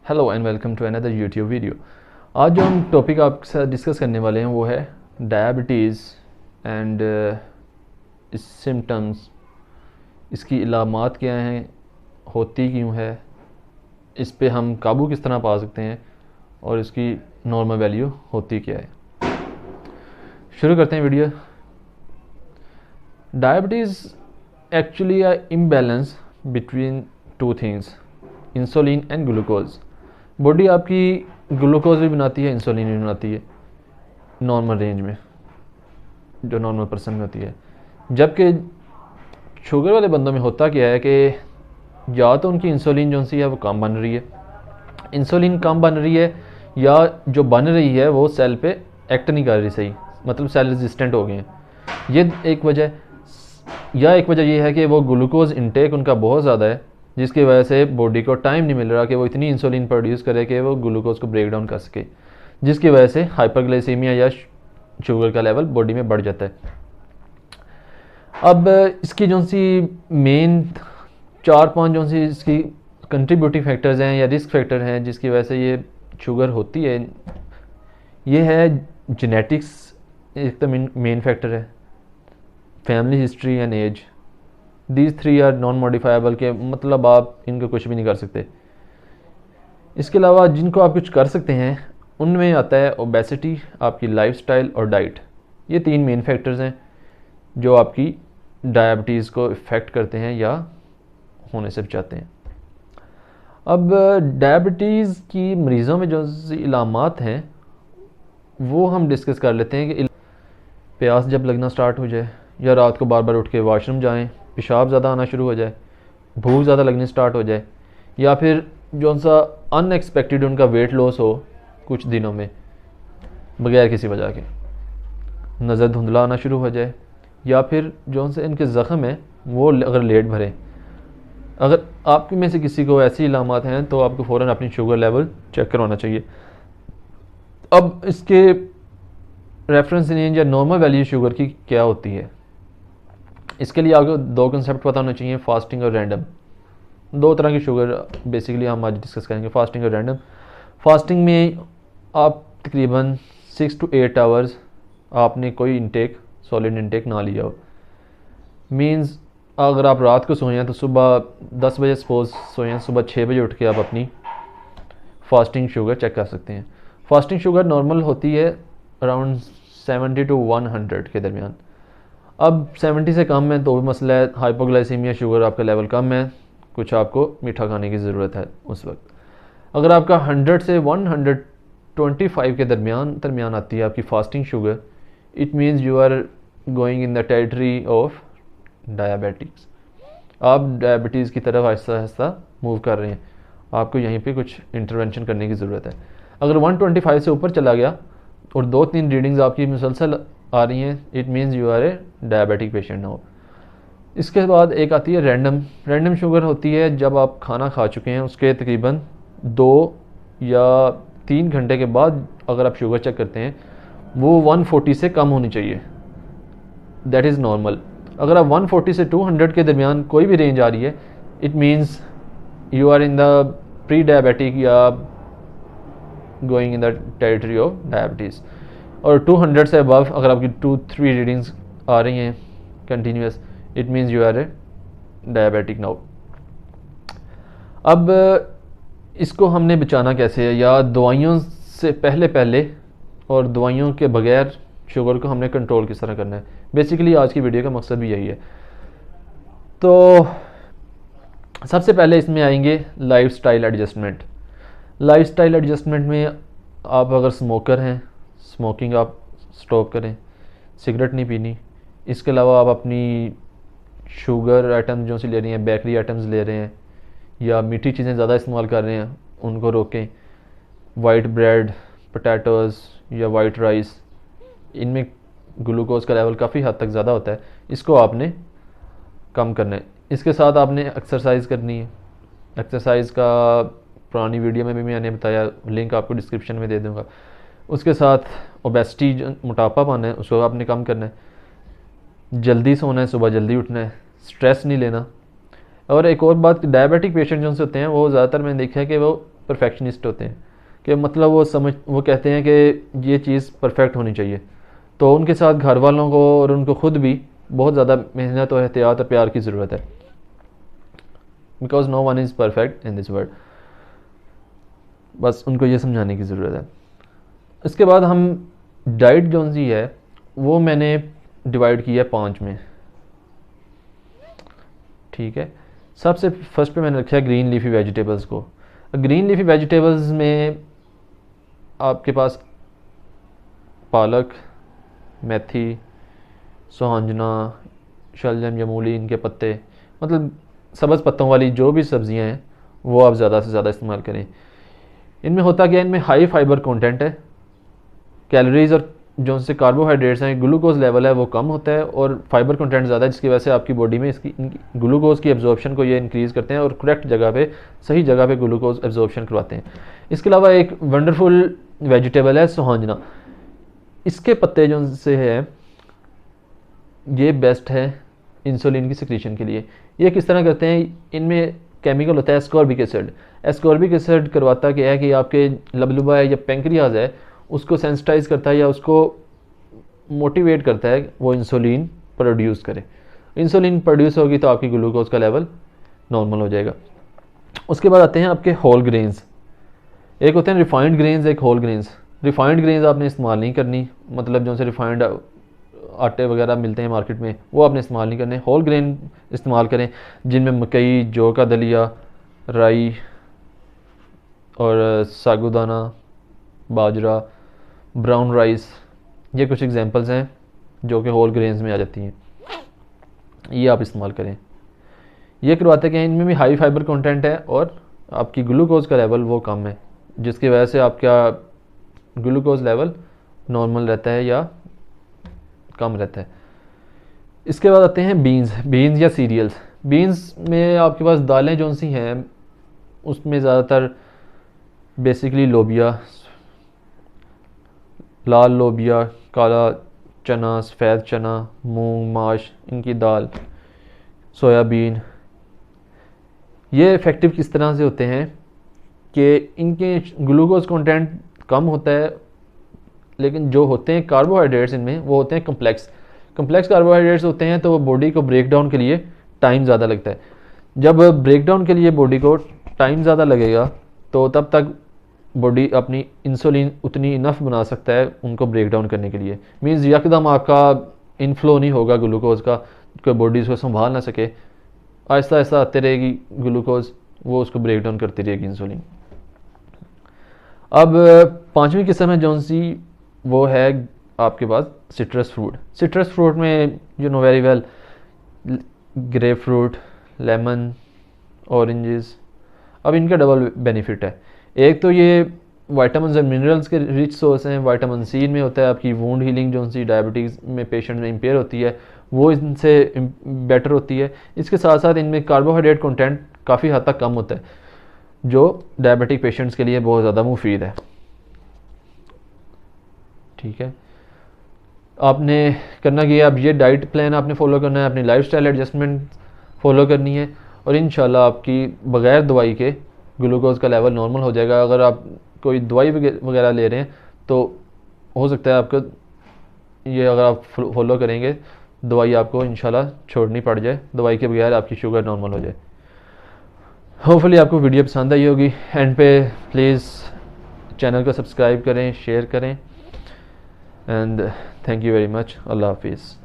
Hello and welcome to another YouTube video. आज जो हम टॉपिक आपके साथ डिस्कस करने वाले हैं वो है डायबिटीज़ एंड सिम्टम्स, इसकी इलामात क्या हैं, होती क्यों है, इस पे हम काबू किस तरह पा सकते हैं और इसकी नॉर्मल वैल्यू होती क्या है। शुरू करते हैं video. Diabetes actually a imbalance between two things, insulin and glucose. Body आपकी ग्लूकोज भी बनाती है, इंसुलिन भी बनाती है नॉर्मल रेंज में, जो नॉर्मल पर्सन में होती है। जबकि शुगर वाले बंदों में होता क्या है कि या तो उनकी इंसुलिन जो सी है वो कम बन रही है, इंसुलिन कम बन रही है, या जो बन रही है वो सेल पे एक्ट नहीं कर रही सही, मतलब सेल रेजिस्टेंट हो गए हैं। ये एक वजह, या एक वजह ये है कि वो ग्लूकोज इंटेक उनका बहुत ज़्यादा है, जिसकी वजह से बॉडी को टाइम नहीं मिल रहा कि वो इतनी इंसुलिन प्रोड्यूस करे कि वो ग्लूकोज को ब्रेक डाउन कर सके, जिसकी वजह से हाइपरग्लाइसीमिया या शुगर का लेवल बॉडी में बढ़ जाता है। अब इसकी जो सी मेन 4-5 जो सी इसकी कंट्रीब्यूटिंग फैक्टर्स हैं या रिस्क फैक्टर हैं जिसकी वजह से ये शुगर होती है, ये है जेनेटिक्स, एक तो मेन फैक्टर है, family history and age. These 3 are non modifiable के मतलब आप इनको कुछ भी नहीं कर सकते। इसके अलावा जिनको आप कुछ कर सकते हैं उनमें आता है ओबेसिटी, आपकी लाइफस्टाइल और डाइट। ये 3 मेन फैक्टर्स हैं जो आपकी डायबिटीज़ को इफ़ेक्ट करते हैं या होने से बचाते हैं। अब डायबिटीज़ की मरीज़ों में जो इलामात हैं वो हम डिस्कस कर लेते हैं कि प्यास जब लगना स्टार्ट हो जाए, या रात को बार बार उठ के वॉशरूम जाएं, पेशाब ज़्यादा आना शुरू हो जाए, भूख ज़्यादा लगनी स्टार्ट हो जाए, या फिर जो सा अनएक्सपेक्टेड उनका वेट लॉस हो कुछ दिनों में बगैर किसी वजह के, नज़र धुंधला आना शुरू हो जाए, या फिर जो से इनके ज़ख़म है वो अगर लेट भरें। अगर आपके में से किसी को ऐसी इलामात हैं तो आपको फ़ौरन अपनी शुगर लेवल चेक करवाना चाहिए। अब इसके रेफरेंस रेंज या नॉर्मल वैल्यू शुगर की क्या होती है, इसके लिए आपको 2 कंसेप्ट पता होना चाहिए, फास्टिंग और रैंडम। 2 तरह की शुगर बेसिकली हम आज डिस्कस करेंगे, फास्टिंग और रैंडम। फास्टिंग में आप तकरीबन 6 to 8 आवर्स आपने कोई इंटेक, सॉलिड इंटेक ना लिया हो। मींस अगर आप रात को सोएं तो सुबह 10 बजे सपोज सोएं, सुबह 6 बजे उठ के आप अपनी फास्टिंग शुगर चेक कर सकते हैं। फास्टिंग शुगर नॉर्मल होती है अराउंड 70 to 100 के दरमियान। अब 70 से कम है तो भी मसला है, हाइपोग्लाइसीमिया, शुगर आपका लेवल कम है, कुछ आपको मीठा खाने की ज़रूरत है उस वक्त। अगर आपका 100 से 125 के दरमियान आती है आपकी fasting sugar, it means you are going in the territory of diabetics. आप डायबिटीज़ की तरफ आहिस्ता आहिस्ता मूव कर रहे हैं, आपको यहीं पे कुछ इंटरवेंशन करने की ज़रूरत है। अगर 125 से ऊपर चला गया और 2-3 रीडिंग्स आपकी मुसलसल आ रही हैं, it means you are a diabetic patient now. इसके बाद एक आती है रैंडम। रैंडम शुगर होती है जब आप खाना खा चुके हैं उसके तकरीबन 2 या 3 घंटे के बाद अगर आप शुगर चेक करते हैं वो 140 से कम होनी चाहिए, दैट इज़ नॉर्मल। अगर आप 140 से 200 के दरमियान कोई भी रेंज आ रही है, it means you are in the prediabetic या going in the territory of diabetes. और 200 से अबव अगर आपकी 2-3 रीडिंग्स आ रही हैं continuous, it means you are a diabetic now. अब इसको हमने बचाना कैसे है, या दवाइयों से पहले और दवाइयों के बगैर शुगर को हमने कंट्रोल किस तरह करना है, बेसिकली आज की वीडियो का मकसद भी यही है। तो सबसे पहले इसमें आएंगे लाइफस्टाइल एडजस्टमेंट। लाइफस्टाइल एडजस्टमेंट में आप अगर स्मोकर हैं, स्मोकिंग आप स्टॉप करें, सिगरेट नहीं पीनी। इसके अलावा आप अपनी शुगर आइटम जो सी ले रही हैं, बेकरी आइटम्स ले रहे हैं या मीठी चीज़ें ज़्यादा इस्तेमाल कर रहे हैं, उनको रोकें। वाइट ब्रेड, पोटैटोज़ या वाइट राइस, इनमें ग्लूकोज का लेवल काफ़ी हद तक ज़्यादा होता है, इसको आपने कम करना है। इसके साथ आपने एक्सरसाइज करनी है। एक्सरसाइज का पुरानी वीडियो में भी मैंने बताया, लिंक आपको डिस्क्रिप्शन में दे दूँगा। उसके साथ ओबेसिटी, मोटापा पाना है, उसको आपने कम करना है। जल्दी सोना है, सुबह जल्दी उठना है, स्ट्रेस नहीं लेना। और एक और बात, डायबिटिक पेशेंट जो होते हैं वो ज़्यादातर मैंने देखा है कि वो परफेक्शनिस्ट होते हैं कि मतलब वो कहते हैं कि ये चीज़ परफेक्ट होनी चाहिए, तो उनके साथ घर वालों को और उनको ख़ुद भी बहुत ज़्यादा मेहनत और एहतियात और प्यार की ज़रूरत है, because no one is perfect in this world. बस उनको ये समझाने की ज़रूरत है। इसके बाद हम डाइट जो सी है वो मैंने डिवाइड की है 5 में, ठीक है। सबसे फर्स्ट पे मैंने रखा है ग्रीन लीफी वेजिटेबल्स को। ग्रीन लीफी वेजिटेबल्स में आपके पास पालक, मेथी, सुहांजना, शलजम या मूली, इनके पत्ते, मतलब सब्ज़ पत्तों वाली जो भी सब्ज़ियां हैं वो आप ज़्यादा से ज़्यादा इस्तेमाल करें। इनमें होता क्या है, इनमें हाई फाइबर कंटेंट है, कैलोरीज़ और जो से कार्बोहाइड्रेट्स हैं, ग्लूकोज लेवल है वो कम होता है और फाइबर कंटेंट ज़्यादा है, जिसकी वजह से आपकी बॉडी में इसकी ग्लूकोज की एब्जॉर्प्शन को ये इंक्रीज़ करते हैं और करेक्ट जगह पे, सही जगह पे ग्लूकोज एब्जॉर्प्शन करवाते हैं। इसके अलावा एक वंडरफुल वेजिटेबल है सुहांजना। इसके पत्ते जो से है ये बेस्ट है इंसुलिन की सिक्रीशन के लिए। ये किस तरह करते हैं, इनमें केमिकल होता है एस्कॉर्बिक एसिड। एस्कॉर्बिक एसिड करवाता क्या है कि आपके लबलुबा है या पेंक्रियाज है उसको सेंसिटाइज करता है या उसको मोटिवेट करता है वो इंसुलिन प्रोड्यूस करे। इंसुलिन प्रोड्यूस होगी तो आपकी ग्लूकोज का लेवल नॉर्मल हो जाएगा। उसके बाद आते हैं आपके होल ग्रेन्स। एक होते हैं रिफाइंड ग्रेन्स, एक होल ग्रेन्स। रिफाइंड ग्रेन्स आपने इस्तेमाल नहीं करनी, मतलब जो से रिफाइंड आटे वगैरह मिलते हैं मार्केट में वो आपने इस्तेमाल नहीं करने। होल ग्रेन इस्तेमाल करें जिनमें मकई, जौ का दलिया, राई और सागुदाना, बाजरा, ब्राउन राइस, ये कुछ एग्जांपल्स हैं जो कि होल ग्रेन्स में आ जाती हैं, ये आप इस्तेमाल करें। ये करवाते कि इनमें भी हाई फाइबर कंटेंट है और आपकी ग्लूकोज का लेवल वो कम है, जिसकी वजह से आपका ग्लूकोज लेवल नॉर्मल रहता है या कम रहता है। इसके बाद आते हैं बीन्स या सीरियल्स। बीन्स में आपके पास दालें जो सी हैं उसमें ज़्यादातर बेसिकली लोबिया, लाल लोबिया, काला चना, सफ़ेद चना, मूंग, माश, इनकी दाल, सोयाबीन, ये इफ़ेक्टिव किस तरह से होते हैं कि इनके ग्लूकोज कंटेंट कम होता है, लेकिन जो होते हैं कार्बोहाइड्रेट्स इनमें वो होते हैं कम्प्लेक्स कार्बोहाइड्रेट्स होते हैं, तो वो बॉडी को ब्रेक डाउन के लिए टाइम ज़्यादा लगता है। जब ब्रेक डाउन के लिए बॉडी को टाइम ज़्यादा लगेगा तो तब तक बॉडी अपनी इंसुलिन उतनी इनफ बना सकता है उनको ब्रेक डाउन करने के लिए। मीन्स यकदम आपका इनफ्लो नहीं होगा ग्लूकोज का, कोई बॉडी उसको संभाल ना सके, आहिस्ता आहिस्ता आते रहेगी ग्लूकोज, वो उसको ब्रेक डाउन करती रहेगी इंसुलिन। अब 5वीं किस्म है जौन सी, वो है आपके पास सिट्रस फ्रूट। सिट्रस फ्रूट में you know very well grep fruit, lemon, oranges. अब इनका डबल बेनिफिट है, एक तो ये विटामिन और मिनरल्स के रिच सोर्स हैं। विटामिन सी में होता है आपकी वुंड हीलिंग जो सी डायबिटीज़ में पेशेंट में इम्पेयर होती है वो इनसे बेटर होती है। इसके साथ साथ इनमें कार्बोहाइड्रेट कंटेंट काफ़ी हद तक कम होता है जो डायबिटिक पेशेंट्स के लिए बहुत ज़्यादा मुफीद है, ठीक है। आपने करना कि अब ये डाइट प्लान आपने फॉलो करना है, अपनी लाइफस्टाइल एडजस्टमेंट फॉलो करनी है और इंशाल्लाह आपकी बग़ैर दवाई के ग्लूकोज का लेवल नॉर्मल हो जाएगा। अगर आप कोई दवाई वगैरह ले रहे हैं तो हो सकता है आपको ये, अगर आप फॉलो करेंगे दवाई आपको इंशाल्लाह छोड़नी पड़ जाए, दवाई के बगैर आपकी शुगर नॉर्मल हो जाए। होपफुली आपको वीडियो पसंद आई होगी। एंड पे प्लीज़ चैनल को सब्सक्राइब करें, शेयर करें and thank you very much. अल्लाह हाफिज़।